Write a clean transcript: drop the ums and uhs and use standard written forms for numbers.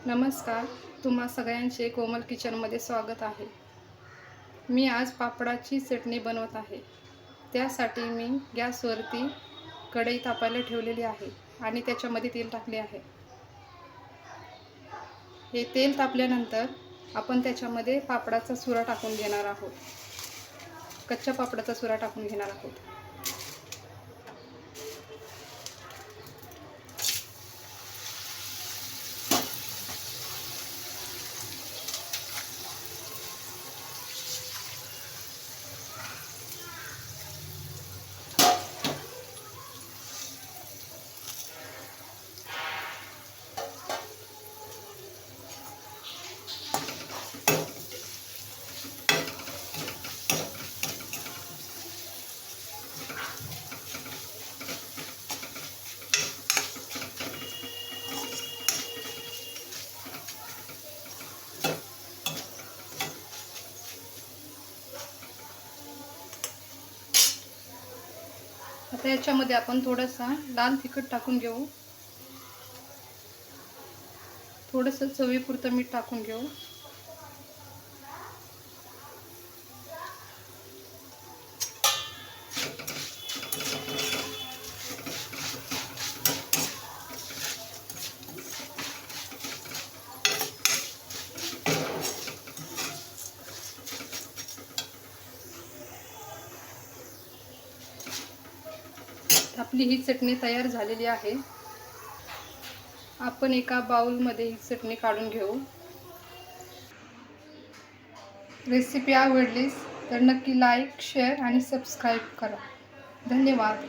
नमस्कार. तुम्हा सगळ्यांचे कोमल किचनमध्ये स्वागत आहे. मी आज पापडाची चटणी बनवत आहे. त्यासाठी मी गॅसवरती कढई तापायला ठेवलेली आहे आणि त्याच्यामध्ये तेल टाकले आहे. हे तेल तापल्यानंतर आपण त्याच्यामध्ये पापडाचा चुरा टाकून घेणार आहोत. कच्च्या पापडाचा चुरा टाकून घेणार आहोत. आता याच्यामध्ये आपण थोडासा लाल तिखट टाकून घेऊ. थोडंसं चवीपुरतं मीठ टाकून घेऊ. आपली ही चटणी तयार झालेली आहे. आपण एका बाउलमध्ये ही चटणी काढून घेऊ. रेसिपी आवडलीस तर नक्की लाईक, शेअर आणि सबस्क्राईब करा. धन्यवाद.